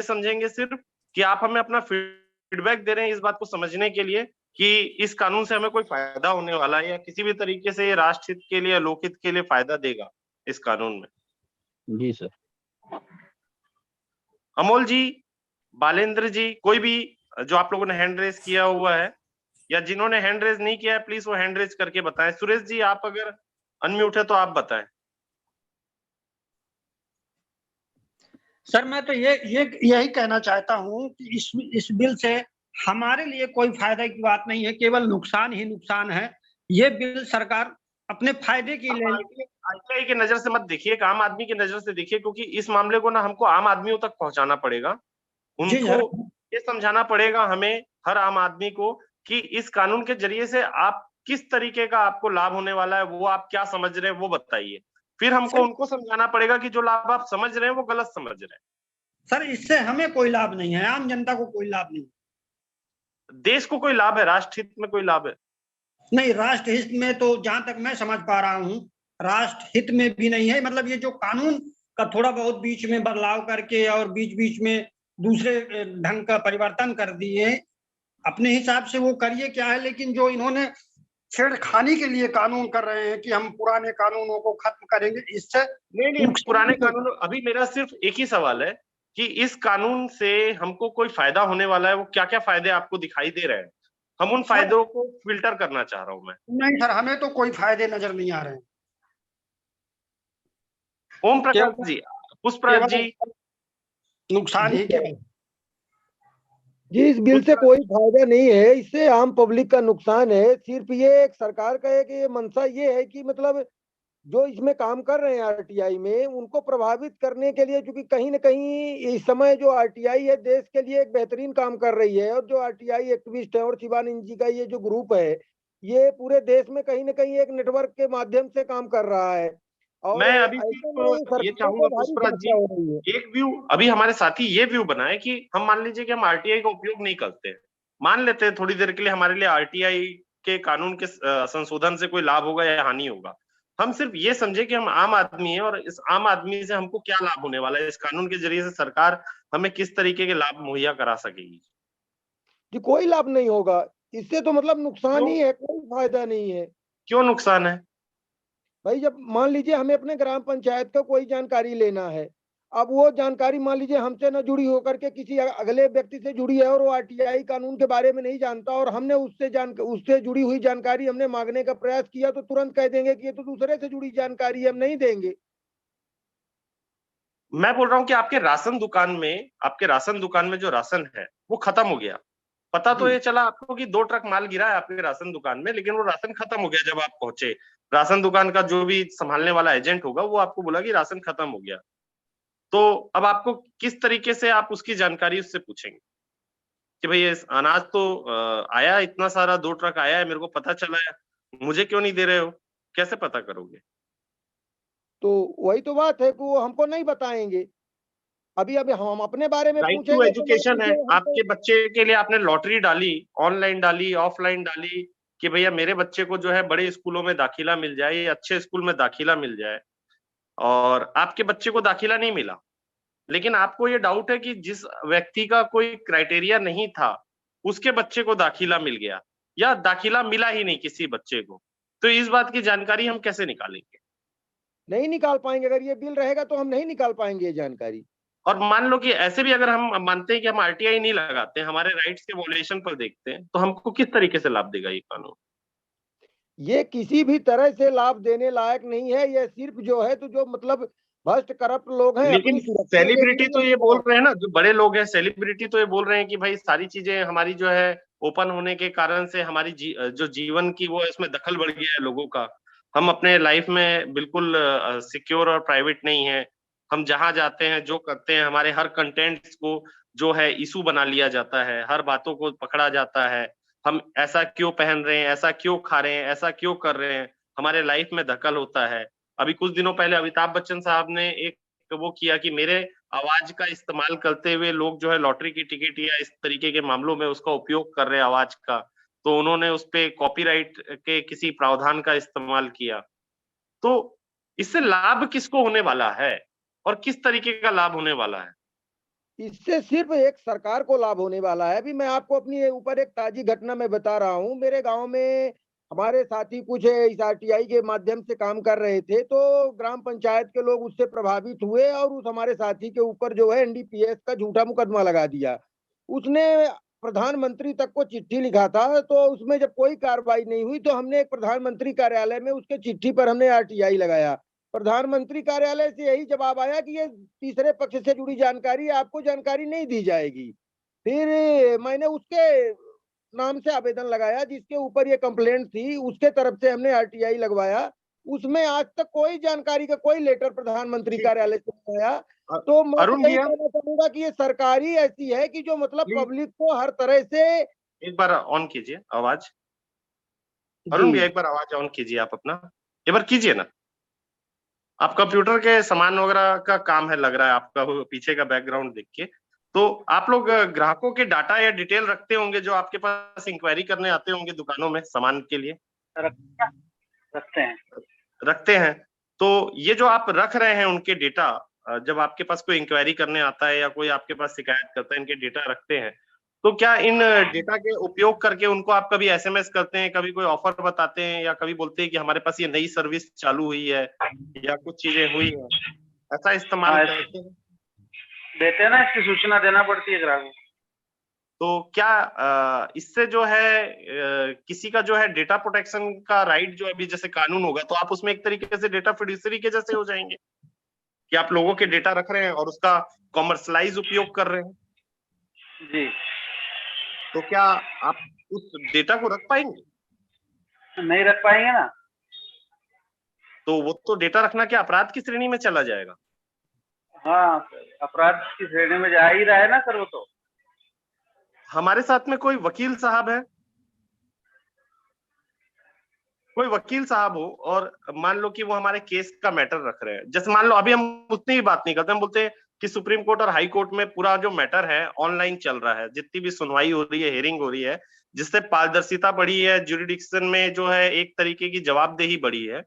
समझेंगे सिर्फ कि आप हमें अपना फीडबैक दे रहे हैं इस बात को समझने के लिए कि इस कानून से हमें कोई फायदा होने वाला है या किसी भी तरीके से ये राष्ट्र हित के लिए, लोकहित के लिए फायदा देगा इस कानून में। जी सर। अमोल जी, बालेंद्र जी, कोई भी जो आप लोगों ने हैंड रेज किया हुआ है या जिन्होंने हैंड रेज नहीं किया है, प्लीज वो हैंड रेज करके बताएं। सुरेश जी, आप अगर अनम्यूट है तो आप बताएं। सर मैं तो यही कहना चाहता हूं कि इस बिल से हमारे लिए कोई फायदा की बात नहीं है, केवल नुकसान ही नुकसान है। ये बिल सरकार अपने फायदे के लिए आरटीआई की नजर से मत देखिए, एक आम आदमी की नजर से देखिए, क्योंकि इस मामले को ना हमको आम आदमियों तक पहुंचाना पड़ेगा। उनको ये समझाना पड़ेगा हमें, हर आम आदमी को, कि इस कानून के जरिए से आप किस तरीके का आपको लाभ होने वाला है, वो आप क्या समझ रहे हैं वो बताइए। फिर हमको उनको समझाना पड़ेगा कि जो लाभ आप समझ रहे हैं वो गलत समझ रहे हैं। सर इससे हमें कोई लाभ नहीं है, आम जनता को कोई लाभ नहीं। देश को कोई लाभ है, राष्ट्र हित में कोई लाभ है? नहीं, राष्ट्र हित में तो जहां तक मैं समझ पा रहा हूँ राष्ट्र हित में भी नहीं है। मतलब ये जो कानून का थोड़ा बहुत बीच में बदलाव करके और बीच बीच में दूसरे ढंग का परिवर्तन कर दिए, अपने हिसाब से वो करिए क्या है, लेकिन जो इन्होंने छेड़खानी के लिए कानून कर रहे हैं कि हम पुराने कानूनों को खत्म करेंगे, इससे नहीं, पुराने कानून, अभी मेरा सिर्फ एक ही सवाल है कि इस कानून से हमको कोई फायदा होने वाला है, वो क्या क्या फायदे आपको दिखाई दे रहे हैं? हम उन फायदों को फिल्टर करना चाह रहा हूं मैं। नहीं सर, हमें तो कोई फायदे नजर नहीं आ रहे हैं। ओम प्रकाश जी, पुष्पराज जी, नुकसान ही केवल। जी, इस बिल से कोई फायदा नहीं है, इससे आम पब्लिक का नुकसान है। सिर्फ ये एक सरकार का है कि ये मंशा ये है कि मतलब जो इसमें काम कर रहे हैं आरटीआई में, उनको प्रभावित करने के लिए, क्योंकि कहीं ना कहीं इस समय जो आरटीआई है देश के लिए एक बेहतरीन काम कर रही है, और जो आरटीआई एक्टिविस्ट है और शिवानंद जी का ये जो ग्रुप है, ये पूरे देश में कहीं ना कहीं एक नेटवर्क के माध्यम से काम कर रहा है। और मैं अभी ये चाहूंगा पुष्पराज जी, एक व्यू अभी हमारे साथी ये व्यू बनाए कि हम मान लीजिए कि हम आरटीआई का उपयोग नहीं करते हैं, मान लेते हैं थोड़ी देर के लिए हमारे लिए आरटीआई के कानून के संशोधन से कोई लाभ होगा या हानि होगा। हम सिर्फ ये समझे कि हम आम आदमी हैं और इस आम आदमी से हमको क्या लाभ होने वाला है, इस कानून के जरिए से सरकार हमें किस तरीके के लाभ मुहैया करा सकेगी। जी, कोई लाभ नहीं होगा इससे, तो मतलब नुकसान ही है, कोई फायदा नहीं है। क्यों नुकसान है? भाई, जब मान लीजिए हमें अपने ग्राम पंचायत का कोई जानकारी लेना है, अब वो जानकारी मान लीजिए हमसे न जुड़ी होकर के किसी अगले व्यक्ति से जुड़ी है और वो आरटीआई कानून के बारे में नहीं जानता, और हमने उससे जुड़ी हुई जानकारी हमने मांगने का प्रयास किया, तो तुरंत कह देंगे कि ये तो दूसरे से जुड़ी जानकारी, हम नहीं देंगे। मैं बोल रहा हूं कि आपके राशन दुकान में जो राशन है वो खत्म हो गया। पता तो ये चला आपको कि 2 ट्रक माल गिरा है आपके राशन दुकान में, लेकिन वो राशन खत्म हो गया। जब आप पहुंचे, राशन दुकान का जो भी संभालने वाला एजेंट होगा वो आपको बोला कि राशन खत्म हो गया। तो अब आपको किस तरीके से आप उसकी जानकारी उससे पूछेंगे कि भाई ये अनाज तो आया, इतना सारा 2 ट्रक आया है, मेरे को पता चला है, मुझे क्यों नहीं दे रहे हो? कैसे पता करोगे? तो वही तो बात है कि वो हमको नहीं बताएंगे। अभी हम अपने बारे में राइट टू एजुकेशन है। आपके बच्चे के लिए आपने लॉटरी डाली, ऑनलाइन डाली, ऑफलाइन डाली, कि भैया मेरे बच्चे को जो है बड़े स्कूलों में दाखिला मिल जाए या अच्छे स्कूल में दाखिला मिल जाए, और आपके बच्चे को दाखिला नहीं मिला। लेकिन आपको ये डाउट है कि जिस व्यक्ति का कोई क्राइटेरिया नहीं था, उसके बच्चे को दाखिला मिल गया, या दाखिला मिला ही नहीं किसी बच्चे को, तो इस बात की जानकारी हम कैसे निकालेंगे? नहीं निकाल पाएंगे। अगर ये बिल रहेगा तो हम नहीं निकाल पाएंगे ये जानकारी। और मान लो कि ऐसे भी अगर हम मानते हैं कि हम आरटीआई नहीं लगाते, हमारे राइट्स के वॉल्यूशन पर देखते हैं, तो हमको किस तरीके से लाभ देगा ये कानून? ये किसी भी तरह से लाभ देने लायक नहीं है। ये सिर्फ जो है तो जो मतलब भ्रष्ट करप्ट लोग हैं, लेकिन अपनी सुरक्षा सेलिब्रिटी तो ये बोल रहे हैं ना, जो बड़े लोग हैं सेलिब्रिटी तो ये बोल रहे हैं कि भाई सारी चीजें हमारी जो है ओपन होने के कारण से हमारी जो जीवन की वो इसमें दखल बढ़ गया है लोगों का। हम अपने लाइफ में बिल्कुल सिक्योर और प्राइवेट नहीं है। हम जहां जाते हैं, जो करते हैं, हमारे हर कंटेंट्स को जो है इशू बना लिया जाता है, हर बातों को पकड़ा जाता है। हम ऐसा क्यों पहन रहे हैं, ऐसा क्यों खा रहे हैं, ऐसा क्यों कर रहे हैं, हमारे लाइफ में दखल होता है। अभी कुछ दिनों पहले अमिताभ बच्चन साहब ने एक वो किया कि मेरे आवाज का इस्तेमाल करते हुए लोग जो है लॉटरी की टिकट या इस तरीके के मामलों में उसका उपयोग कर रहे हैं आवाज का, तो उन्होंने उस पे कॉपीराइट के किसी प्रावधान का इस्तेमाल किया। तो इससे लाभ किसको होने वाला है और किस तरीके का लाभ होने वाला है? इससे सिर्फ एक सरकार को लाभ होने वाला है। अभी मैं आपको अपनी ऊपर एक ताजी घटना में बता रहा हूँ। मेरे गांव में हमारे साथी कुछ इस आरटीआई के माध्यम से काम कर रहे थे, तो ग्राम पंचायत के लोग उससे प्रभावित हुए और उस हमारे साथी के ऊपर जो है एनडीपीएस का झूठा मुकदमा लगा दिया। उसने प्रधानमंत्री तक को चिट्ठी लिखा था, तो उसमें जब कोई कार्रवाई नहीं हुई तो हमने एक प्रधानमंत्री कार्यालय में उसके चिट्ठी पर हमने आरटीआई लगाया। प्रधानमंत्री कार्यालय से यही जवाब आया कि ये तीसरे पक्ष से जुड़ी जानकारी, आपको जानकारी नहीं दी जाएगी। फिर मैंने उसके नाम से आवेदन लगाया जिसके ऊपर ये कंप्लेंट थी, उसके तरफ से हमने आरटीआई लगवाया। उसमें आज तक कोई जानकारी का कोई लेटर प्रधानमंत्री कार्यालय से नहीं आया। तो मैं अरुण यही भैया, कहना चाहूंगा कि ये सरकार ही ऐसी है कि जो मतलब प्लीज पब्लिक को हर तरह से। एक बार ऑन कीजिए आवाज। जी अरुण भैया एक बार आवाज ऑन कीजिए आप अपना, एक बार कीजिए ना। आप कंप्यूटर के सामान वगैरह का काम है लग रहा है आपका, वो पीछे का बैकग्राउंड देख के। तो आप लोग ग्राहकों के डाटा या डिटेल रखते होंगे जो आपके पास इंक्वायरी करने आते होंगे दुकानों में सामान के लिए? रखते हैं। रखते हैं। तो ये जो आप रख रहे हैं उनके डेटा, जब आपके पास कोई इंक्वायरी करने आता है या कोई आपके पास शिकायत करता है, इनके डेटा रखते हैं, तो क्या इन डेटा के उपयोग करके उनको आप कभी एसएमएस करते हैं, कभी कोई ऑफर बताते हैं, या कभी बोलते हैं कि हमारे पास ये नई सर्विस चालू हुई है या कुछ चीजें हुई है, ऐसा इस्तेमाल करते हैं? देते हैं ना, इसकी सूचना देना पड़ती है ग्राहक को। तो क्या इससे जो है किसी का जो है डेटा प्रोटेक्शन का राइट जो अभी जैसे कानून होगा, तो आप उसमें एक तरीके से डेटा फिड्यूसरी के जैसे हो जाएंगे कि आप लोगों के डेटा रख रहे हैं और उसका कॉमर्शलाइज उपयोग कर रहे हैं? जी। तो क्या आप उस डेटा को रख पाएंगे? नहीं रख पाएंगे ना। तो वो तो डेटा रखना क्या अपराध की श्रेणी में चला जाएगा? हाँ, अपराध की श्रेणी में जा ही रहा है ना सर वो तो। हमारे साथ में कोई वकील साहब है, कोई वकील साहब हो और मान लो कि वो हमारे केस का मैटर रख रहे हैं। जैसे मान लो अभी हम उतनी ही बात नहीं करते, हम बोलते हैं कि सुप्रीम कोर्ट और हाई कोर्ट में पूरा जो मैटर है ऑनलाइन चल रहा है, जितनी भी सुनवाई हो रही है, हियरिंग हो रही है, जिससे पारदर्शिता बढ़ी है, ज्यूरिडिक्शन में जो है एक तरीके की जवाबदेही बढ़ी है।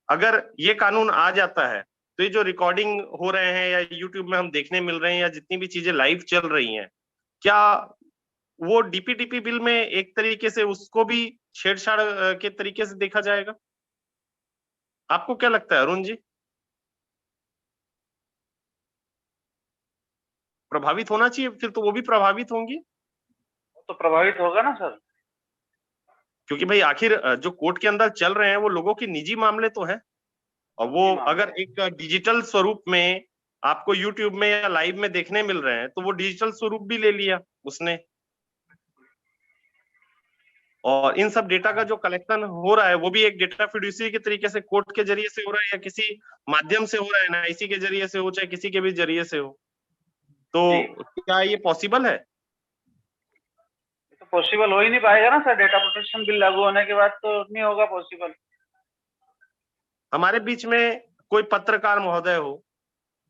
अगर ये कानून आ जाता है तो ये जो रिकॉर्डिंग हो रहे हैं या यूट्यूब में हम देखने मिल रहे हैं या जितनी भी चीजें लाइव चल रही हैं, क्या वो डीपीडीपी बिल में एक तरीके से उसको भी छेड़छाड़ के तरीके से देखा जाएगा? आपको क्या लगता है अरुण जी? प्रभावित होना चाहिए फिर तो वो भी प्रभावित होंगी, तो प्रभावित होगा ना सर। क्योंकि भाई आखिर जो कोर्ट के अंदर चल रहे हैं वो लोगों के निजी मामले तो हैं, और वो अगर एक डिजिटल स्वरूप में आपको यूट्यूब में या लाइव में देखने मिल रहे हैं तो वो डिजिटल स्वरूप भी ले लिया उसने, और इन सब डेटा का जो कलेक्शन हो रहा है वो भी एक डेटा फिड्यूसरी के तरीके से कोर्ट के जरिए से हो रहा है या किसी माध्यम से हो रहा है ना, इसी के जरिए से हो चाहे किसी के भी जरिए से हो। तो क्या ये पॉसिबल है? तो पॉसिबल हो ही नहीं पाएगा ना सर, डेटा प्रोटेक्शन बिल लागू होने के बाद तो नहीं होगा पॉसिबल। हमारे बीच में कोई पत्रकार महोदय हो,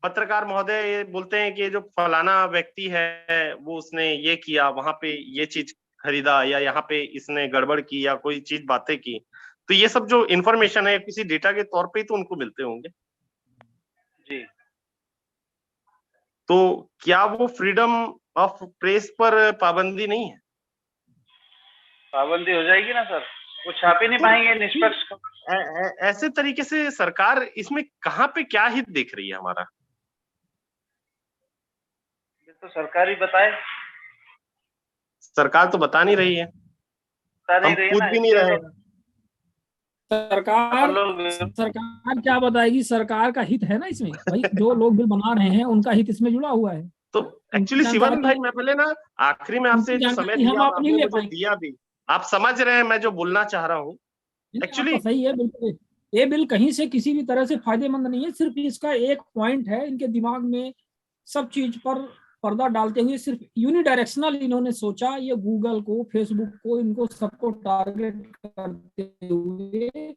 पत्रकार महोदय ये बोलते हैं कि ये जो फलाना व्यक्ति है वो उसने ये किया, वहां पे ये चीज खरीदा, या यहाँ पे इसने गड़बड़ की या कोई चीज बातें की, तो ये सब जो इंफॉर्मेशन है किसी डेटा के तौर पे तो उनको मिलते होंगे जी। तो क्या वो फ्रीडम ऑफ प्रेस पर पाबंदी नहीं है? पाबंदी हो जाएगी ना सर, वो छाप ही नहीं पाएंगे निष्पक्ष। ऐसे तरीके से सरकार इसमें कहाँ पे क्या हित देख रही है हमारा? तो सरकार ही बताए। सरकार तो बता नहीं रही है, हम पूछ भी नहीं रहे हैं। सरकार क्या बताएगी? सरकार का हित है ना इसमें भाई, जो लोग बिल बना रहे हैं उनका हित इसमें जुड़ा हुआ है। तो एक्चुअली शिवानंद भाई मैं पहले ना आखिरी में आपसे जो समय दिया आपने मुझे दिया भी, आप समझ रहे हैं मैं जो बोलना चाह रहा हूँ एक्चुअली सही है बिल्कुल। ये बिल कहीं से किसी भी तरह से फायदेमंद नहीं है, सिर्फ इसका एक पॉइंट है इनके दिमाग में सब चीज पर पर्दा डालते हुए सिर्फ यूनिडायरेक्शनल इन्होंने सोचा, ये गूगल को, फेसबुक को, इनको सबको टारगेट करते हुए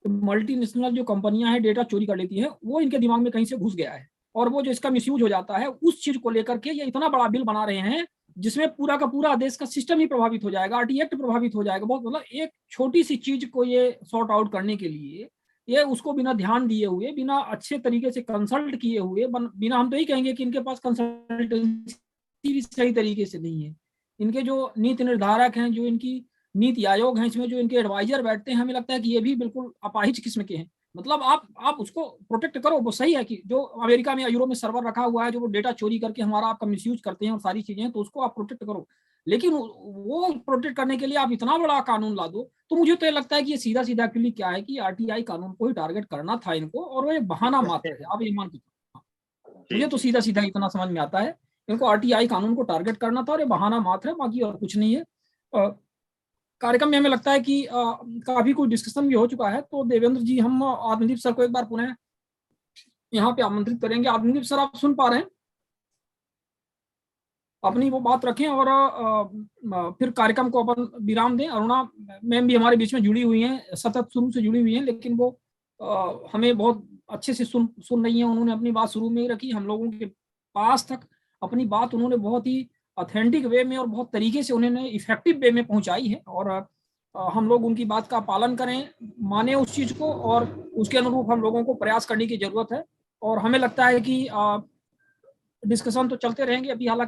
मल्टीनेशनल जो कंपनियां हैं डेटा चोरी कर लेती हैं, वो इनके दिमाग में कहीं से घुस गया है, और वो जो इसका मिसयूज हो जाता है उस चीज को लेकर के ये इतना बड़ा बिल बना रहे हैं जिसमें पूरा का पूरा देश का सिस्टम ही प्रभावित हो जाएगा, आरटी एक्ट प्रभावित हो जाएगा। बहुत मतलब एक छोटी सी चीज को ये सॉर्ट आउट करने के लिए ये उसको बिना ध्यान दिए हुए, बिना अच्छे तरीके से कंसल्ट किए हुए, बिना, हम तो यही कहेंगे कि इनके पास कंसल्टेंसी भी सही तरीके से नहीं है। इनके जो नीति निर्धारक हैं, जो इनकी नीति आयोग हैं, इसमें जो इनके एडवाइजर बैठते हैं, हमें लगता है कि ये भी बिल्कुल अपाहिज किस्म के हैं। मतलब आप उसको प्रोटेक्ट करो, वो सही है कि जो अमेरिका में या यूरोप में सर्वर रखा हुआ है, जो वो डेटा चोरी करके हमारा आपका मिसयूज करते हैं और सारी चीजें हैं, तो उसको आप प्रोटेक्ट करो। लेकिन वो प्रोटेक्ट करने के लिए आप इतना बड़ा कानून ला दो, तो मुझे तो ये लगता है कि ये सीधा सीधा एक्चुअली क्या है कि आरटीआई कानून को ही टारगेट करना था इनको, और वो एक बहाना मात्र है। आप ये मान के, मुझे तो सीधा सीधा इतना समझ में आता है, इनको आरटीआई कानून को टारगेट करना था और ये बहाना मात्र है, बाकी और कुछ नहीं है। कार्यक्रम में हमें लगता है कि काफी कुछ डिस्कशन भी हो चुका है, तो देवेंद्र जी, हम आत्मदीप सर को एक बार पुनः यहाँ पे आमंत्रित करेंगे। आत्मदीप सर, आप सुन पा रहे हैं? अपनी वो बात रखें और फिर कार्यक्रम को अपन विराम दें। अरुणा मैम भी हमारे बीच में जुड़ी हुई हैं, सतत शुरू से जुड़ी हुई हैं, लेकिन वो हमें बहुत अच्छे से सुन रही हैं। उन्होंने अपनी बात शुरू में ही रखी, हम लोगों के पास तक अपनी बात उन्होंने बहुत ही ऑथेंटिक वे में और बहुत तरीके से उन्होंने इफेक्टिव वे में पहुंचाई है, और हम लोग उनकी बात का पालन करें, माने उस चीज को, और उसके अनुरूप हम लोगों को प्रयास करने की जरूरत है। और हमें लगता है कि डिस्कशन तो चलते रहेंगे। अभी हालांकि